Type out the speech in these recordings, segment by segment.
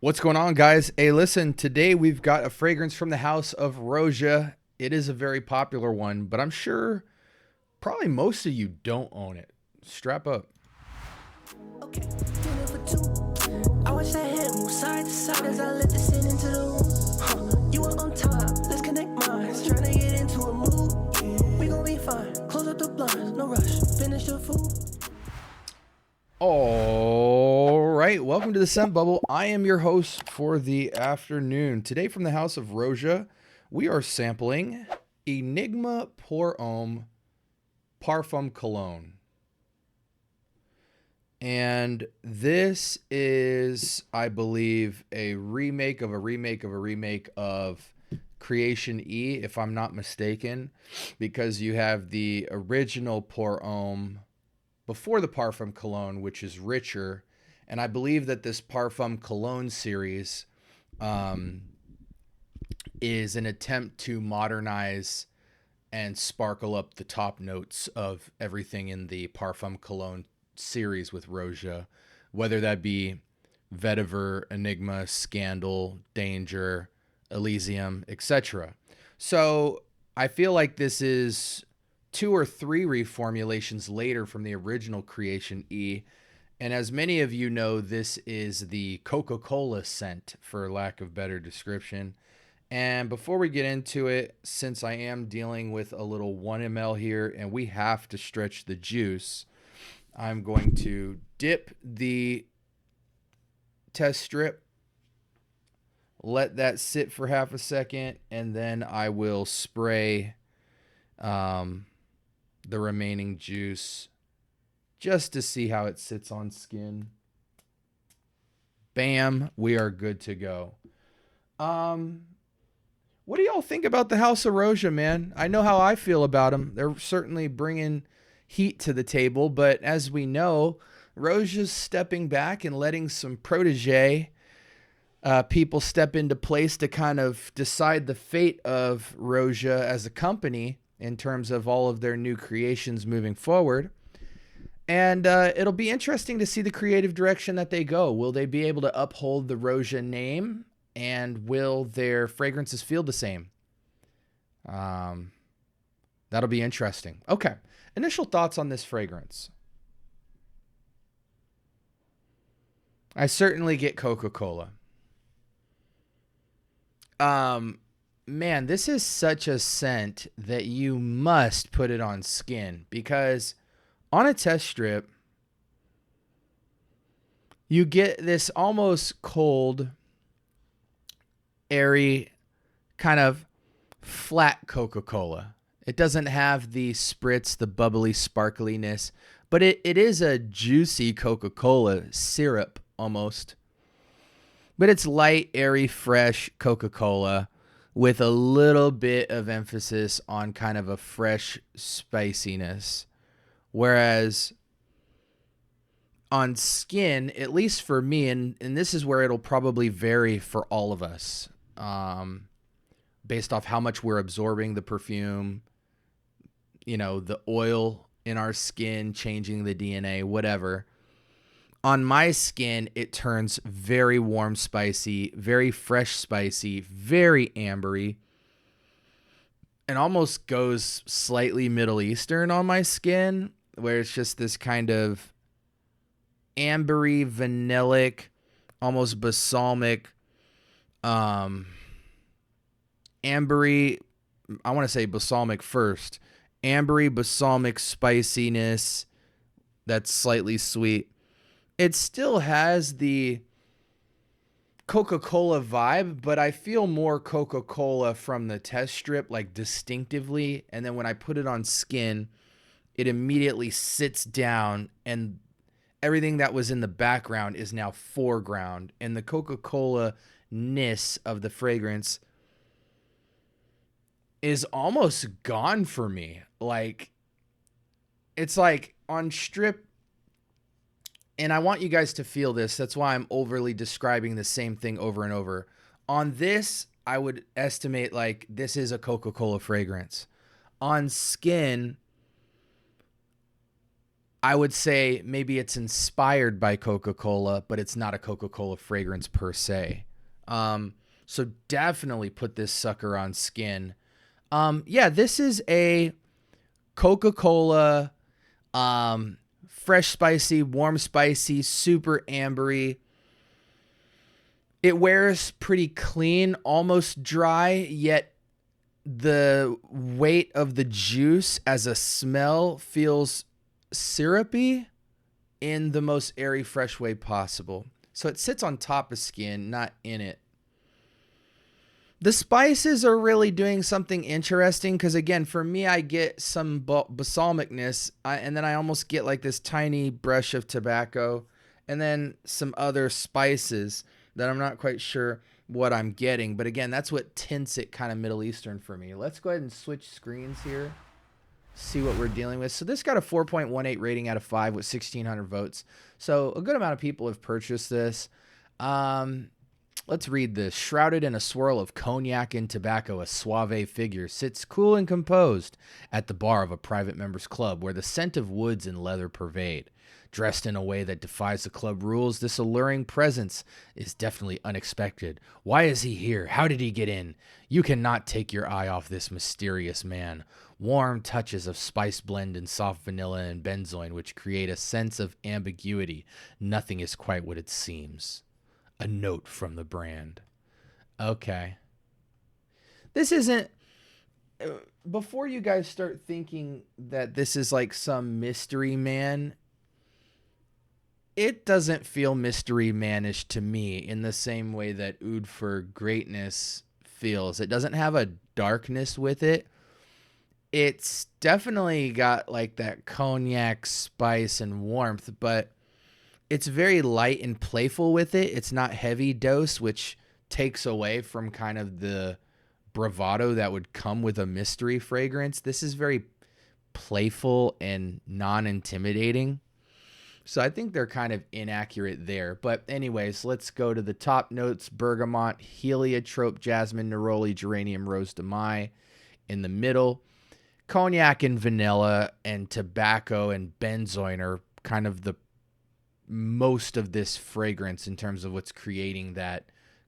What's going on, guys? Hey, listen, today we've got a fragrance from the house of Roja. It is a very popular one, but I'm sure probably most of you don't own it. Strap up. Okay, dinner for two. I watch that head move side to side as I let this in into the room. You were on time, let's connect minds. Trying to get into a mood. We gon' be fine. Close up the blinds, no rush. Finish the food. All right, welcome to the Scent Bubble. I am your host for the afternoon. Today from the house of Roja, we are sampling Enigma Pour Homme Parfum Cologne. And this is, I believe, a remake of a remake of a remake of Creation E, if I'm not mistaken, because you have the original Pour Homme before the Parfum Cologne, which is richer. And I believe that this Parfum Cologne series is an attempt to modernize and sparkle up the top notes of everything in the Parfum Cologne series with Roja, whether that be Vetiver, Enigma, Scandal, Danger, Elysium, etc. So I feel like this is 2 or 3 reformulations later from the original Creation E. And as many of you know, this is the coco-cola scent, for lack of better description. And before we get into it, since I am dealing with a little 1 ml here and we have to stretch the juice, I'm going to dip the test strip, let that sit for half a second, and then I will spray the remaining juice just to see how it sits on skin. Bam, we are good to go. What do y'all think about the House of Roja, man? I know how I feel about them. They're certainly bringing heat to the table, but as we know, Roja's stepping back and letting some protege people step into place to kind of decide the fate of Roja as a company in terms of all of their new creations moving forward. And it'll be interesting to see the creative direction that they go. Will they be able to uphold the Roja name? And will their fragrances feel the same? That'll be interesting. Okay. Initial thoughts on this fragrance. I certainly get coco-cola. Man, this is such a scent that you must put it on skin, because on a test strip, you get this almost cold, airy, kind of flat Coca-Cola. It doesn't have the spritz, the bubbly sparkliness, but it is a juicy Coca-Cola syrup almost. But it's light, airy, fresh Coca-Cola with a little bit of emphasis on kind of a fresh spiciness. Whereas on skin, at least for me, and this is where it'll probably vary for all of us, based off how much we're absorbing the perfume, you know, the oil in our skin, changing the DNA, whatever. On my skin, it turns very warm spicy, very fresh spicy, very ambery, and almost goes slightly Middle Eastern on my skin, where it's just this kind of ambery, vanillic, almost balsamic, ambery, I want to say balsamic first, ambery, balsamic spiciness that's slightly sweet. It still has the Coca-Cola vibe, but I feel more Coca-Cola from the test strip, like distinctively. And then when I put it on skin, it immediately sits down and everything that was in the background is now foreground. And the Coca-Cola-ness of the fragrance is almost gone for me. Like, it's like on strip, and I want you guys to feel this. That's why I'm overly describing the same thing over and over. On this, I would estimate like this is a Coca-Cola fragrance. On skin, I would say maybe it's inspired by Coca-Cola, but it's not a Coca-Cola fragrance per se. So definitely put this sucker on skin. Yeah, this is a Coca-Cola, fresh spicy, warm spicy, super ambery. It wears pretty clean, almost dry, yet the weight of the juice as a smell feels syrupy in the most airy, fresh way possible. So it sits on top of skin, not in it. The spices are really doing something interesting because, again, for me, I get some balsamicness, and then I almost get like this tiny brush of tobacco, and then some other spices that I'm not quite sure what I'm getting. But again, that's what tints it kind of Middle Eastern for me. Let's go ahead and switch screens here, see what we're dealing with. So this got a 4.18 rating out of 5 with 1,600 votes. So a good amount of people have purchased this. Let's read this. Shrouded in a swirl of cognac and tobacco, a suave figure sits cool and composed at the bar of a private members club where the scent of woods and leather pervade. Dressed in a way that defies the club rules, this alluring presence is definitely unexpected. Why is he here? How did he get in? You cannot take your eye off this mysterious man. Warm touches of spice blend in soft vanilla and benzoin, which create a sense of ambiguity. Nothing is quite what it seems. A note from the brand. Okay. This isn't... Before you guys start thinking that this is like some mystery man, it doesn't feel mystery manish to me in the same way that Oud for Greatness feels. It doesn't have a darkness with it. It's definitely got like that cognac spice and warmth, but it's very light and playful with it. It's not heavy dose, which takes away from kind of the bravado that would come with a mystery fragrance. This is very playful and non-intimidating. So I think they're kind of inaccurate there. But anyways, let's go to the top notes. Bergamot, heliotrope, jasmine, neroli, geranium, rose de mai in the middle. Cognac and vanilla and tobacco and benzoin are kind of the most of this fragrance in terms of what's creating that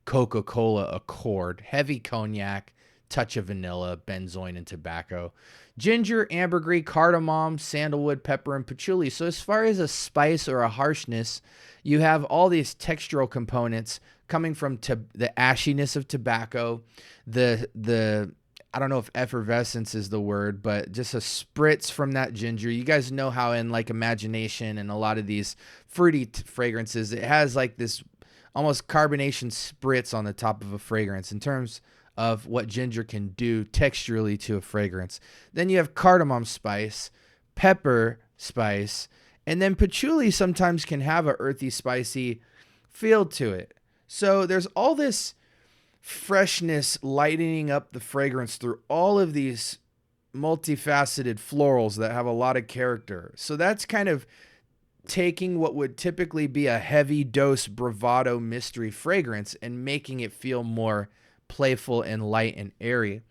Coca-Cola accord. Heavy cognac, touch of vanilla, benzoin, and tobacco. Ginger, ambergris, cardamom, sandalwood, pepper, and patchouli. So as far as a spice or a harshness, you have all these textural components coming from the ashiness of tobacco, the I don't know if effervescence is the word, but just a spritz from that ginger. You guys know how in like Imagination and a lot of these fruity fragrances, it has like this almost carbonation spritz on the top of a fragrance in terms of what ginger can do texturally to a fragrance. Then you have cardamom spice, pepper spice, and then patchouli sometimes can have a earthy, spicy feel to it. So there's all this freshness lightening up the fragrance through all of these multifaceted florals that have a lot of character. So that's kind of taking what would typically be a heavy dose bravado mystery fragrance and making it feel more playful and light and airy.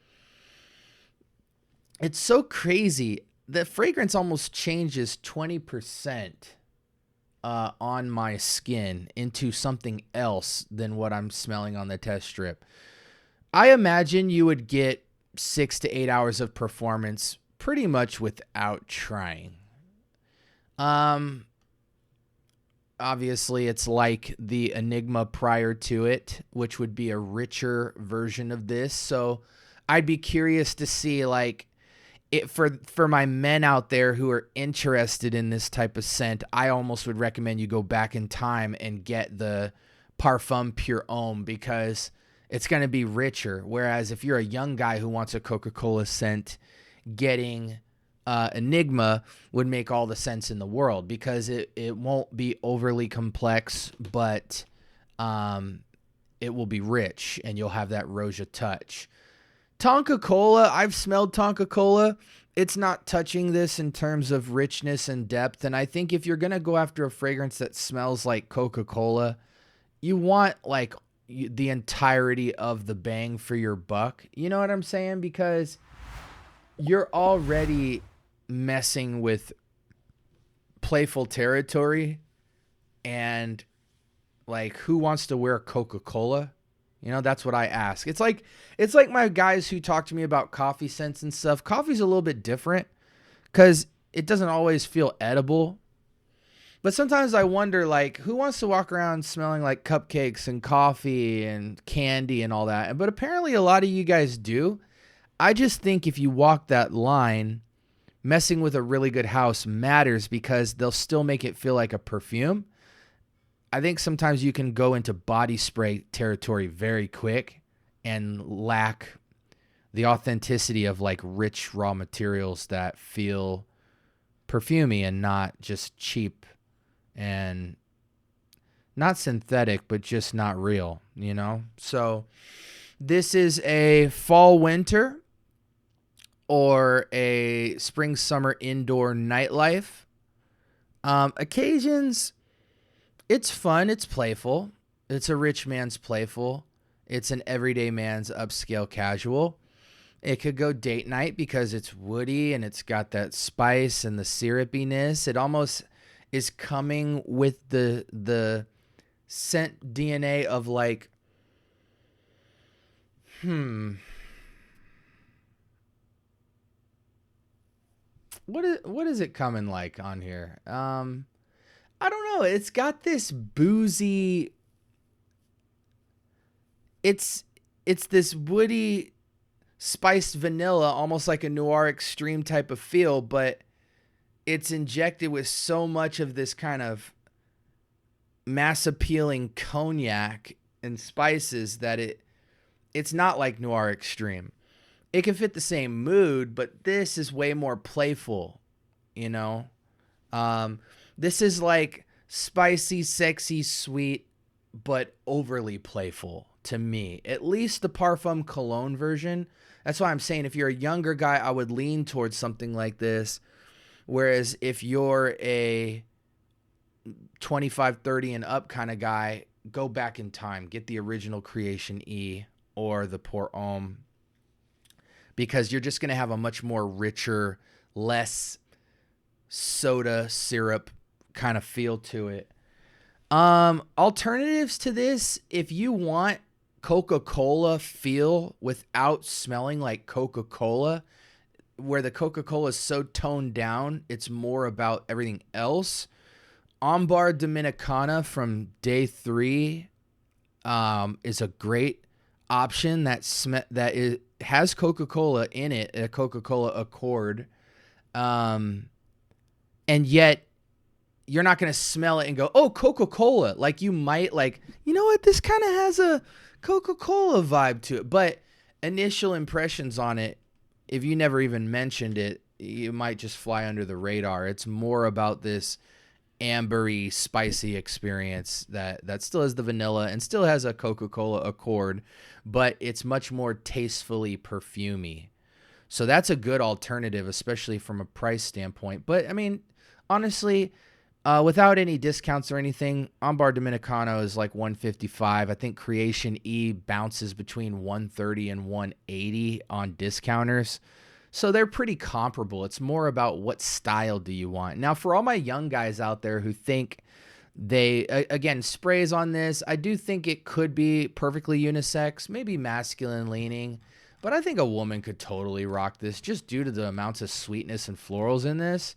It's so crazy. The fragrance almost changes 20% on my skin into something else than what I'm smelling on the test strip. I imagine you would get 6 to 8 hours of performance pretty much without trying. Obviously, it's like the Enigma prior to it, which would be a richer version of this. So I'd be curious to see, like, it for my men out there who are interested in this type of scent. I almost would recommend you go back in time and get the Parfum Pure Homme because it's going to be richer. Whereas if you're a young guy who wants a Coca-Cola scent, getting Enigma would make all the sense in the world because it won't be overly complex, but it will be rich and you'll have that Roja touch. Tonka Cola, I've smelled Tonka Cola. It's not touching this in terms of richness and depth. And I think if you're going to go after a fragrance that smells like Coca-Cola, you want like the entirety of the bang for your buck. You know what I'm saying? Because you're already messing with playful territory, and like, who wants to wear coca-cola? You know, that's what I ask. It's like my guys who talk to me about coffee scents and stuff. Coffee's a little bit different because it doesn't always feel edible. But sometimes I wonder, like, who wants to walk around smelling like cupcakes and coffee and candy and all that? But apparently a lot of you guys do. I just think if you walk that line, messing with a really good house matters because they'll still make it feel like a perfume. I think sometimes you can go into body spray territory very quick and lack the authenticity of like rich raw materials that feel perfumey and not just cheap and not synthetic, but just not real, you know? So this is a fall, winter, or a spring, summer indoor nightlife. Occasions, it's fun. It's playful. It's a rich man's playful. It's an everyday man's upscale casual. It could go date night because it's woody and it's got that spice and the syrupiness. It almost is coming with the scent DNA of like, what is it coming like on here? I don't know. It's got this boozy. It's this woody, spiced vanilla, almost like a Noir Extreme type of feel, but it's injected with so much of this kind of mass appealing cognac and spices that it's not like Noir Extreme. It can fit the same mood, but this is way more playful, you know? This is like spicy, sexy, sweet, but overly playful to me. At least the Parfum Cologne version. That's why I'm saying if you're a younger guy, I would lean towards something like this. Whereas if you're a 25, 30 and up kind of guy, go back in time. Get the original Creation E or the Pour Homme. Because you're just going to have a much more richer, less soda syrup kind of feel to it. Alternatives to this, if you want Coca-Cola feel without smelling like Coca-Cola, where the Coca-Cola is so toned down, it's more about everything else. Ambar Dominicano from Day 3 is a great option that has Coca-Cola in it, a Coca-Cola Accord. And yet you're not going to smell it and go, oh, Coca-Cola. Like you might like, you know what? This kind of has a Coca-Cola vibe to it. But initial impressions on it, if you never even mentioned it, you might just fly under the radar. It's more about this ambery, spicy experience that still has the vanilla and still has a Coca-Cola Accord, but it's much more tastefully perfumey. So that's a good alternative, especially from a price standpoint. But I mean, honestly, without any discounts or anything, Ambar Dominicano is like $155. I think Creation E bounces between $130 and $180 on discounters. So they're pretty comparable. It's more about what style do you want. Now, for all my young guys out there who think again, sprays on this, I do think it could be perfectly unisex, maybe masculine leaning, but I think a woman could totally rock this just due to the amounts of sweetness and florals in this.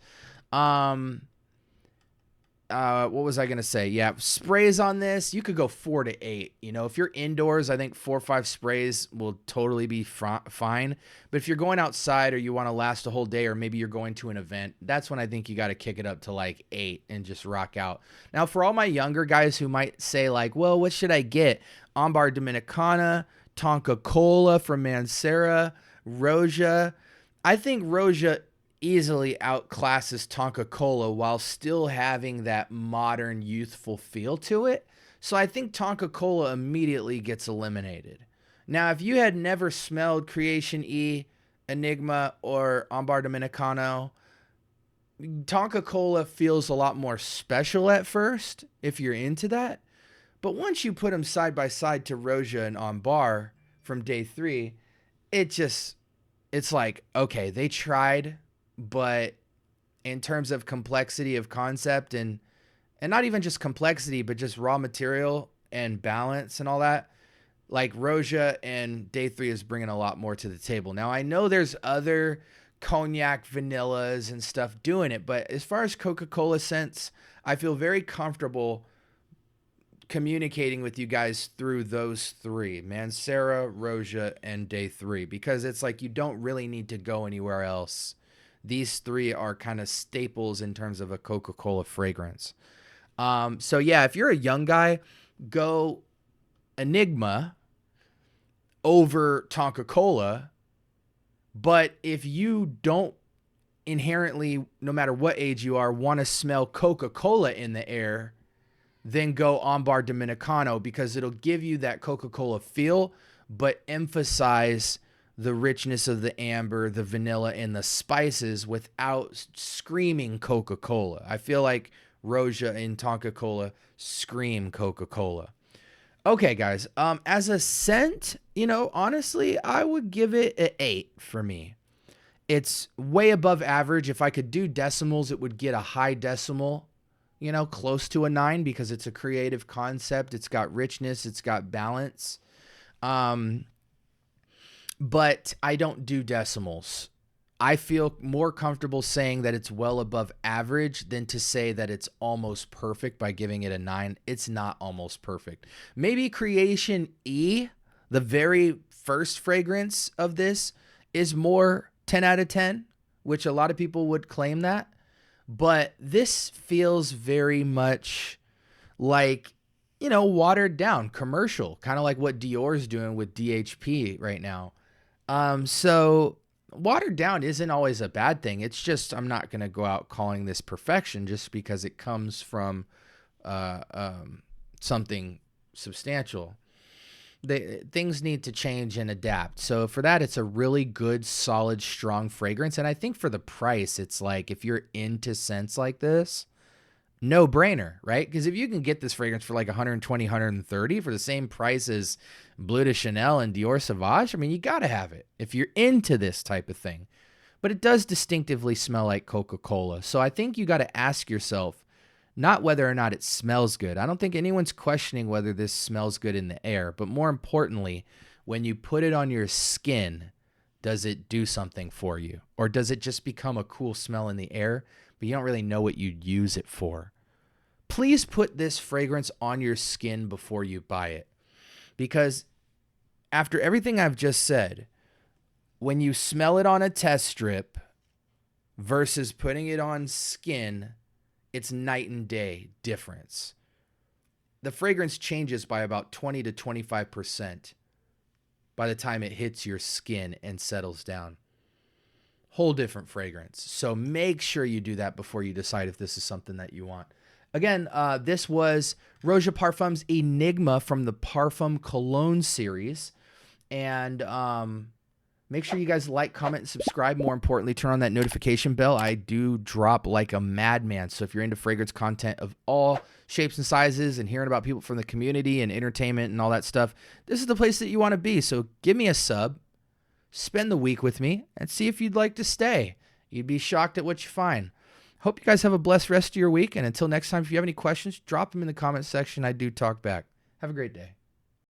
What was I going to say? Yeah, sprays on this, you could go 4 to 8. You know, if you're indoors, I think 4 or 5 sprays will totally be fine. But if you're going outside or you want to last a whole day, or maybe you're going to an event, that's when I think you got to kick it up to like 8 and just rock out. Now, for all my younger guys who might say like, well, what should I get? Ambar Dominicana, Tonka Cola from Mancera, Roja. I think Roja easily outclasses Tonka Cola while still having that modern, youthful feel to it. So I think Tonka Cola immediately gets eliminated. Now, if you had never smelled Creation E, Enigma, or Ambar Dominicano, Tonka Cola feels a lot more special at first if you're into that. But once you put them side by side to Roja and Ambar from Day 3, it's like, okay, they tried, but in terms of complexity of concept and not even just complexity, but just raw material and balance and all that. Like Roja and Day 3 is bringing a lot more to the table. Now, I know there's other cognac vanillas and stuff doing it, but as far as Coca-Cola scents, I feel very comfortable communicating with you guys through those three: Mancera, Roja, and Day 3, because it's like you don't really need to go anywhere else. These three are kind of staples in terms of a Coca-Cola fragrance. So yeah, if you're a young guy, go Enigma over Tonka Cola. But if you don't inherently, no matter what age you are, want to smell Coca-Cola in the air, then go Ambar Dominicano, because it'll give you that Coca-Cola feel, but emphasize the richness of the amber, the vanilla, and the spices without screaming Coca-Cola. I feel like Roja and Tonka Cola scream Coca-Cola. Okay, guys. As a scent, honestly, I would give it an 8 for me. It's way above average. If I could do decimals, it would get a high decimal, close to a 9, because it's a creative concept. It's got richness. It's got balance. But I don't do decimals. I feel more comfortable saying that it's well above average than to say that it's almost perfect by giving it a 9. It's not almost perfect. Maybe Creation E, the very first fragrance of this, is more 10 out of 10, which a lot of people would claim that. But this feels very much like, watered down commercial, kind of like what Dior's doing with DHP right now. So watered down isn't always a bad thing. It's just, I'm not going to go out calling this perfection just because it comes from something substantial. Things need to change and adapt. So for that, it's a really good, solid, strong fragrance. And I think for the price, it's like, if you're into scents like this, no brainer, right? Because if you can get this fragrance for like 120, 130 for the same price as Bleu de Chanel and Dior Sauvage, I mean, you got to have it if you're into this type of thing. But it does distinctively smell like Coca-Cola. So I think you got to ask yourself, not whether or not it smells good. I don't think anyone's questioning whether this smells good in the air. But more importantly, when you put it on your skin, does it do something for you? Or does it just become a cool smell in the air, but you don't really know what you'd use it for? Please put this fragrance on your skin before you buy it. Because after everything I've just said, when you smell it on a test strip versus putting it on skin, it's night and day difference. The fragrance changes by about 20 to 25% by the time it hits your skin and settles down. Whole different fragrance. So make sure you do that before you decide if this is something that you want. Again, this was Roja Parfum's Enigma from the Parfum Cologne series. And make sure you guys like, comment, and subscribe. More importantly, turn on that notification bell. I do drop like a madman. So if you're into fragrance content of all shapes and sizes and hearing about people from the community and entertainment and all that stuff, this is the place that you want to be. So give me a sub, spend the week with me, and see if you'd like to stay. You'd be shocked at what you find. Hope you guys have a blessed rest of your week. And until next time, if you have any questions, drop them in the comment section. I do talk back. Have a great day.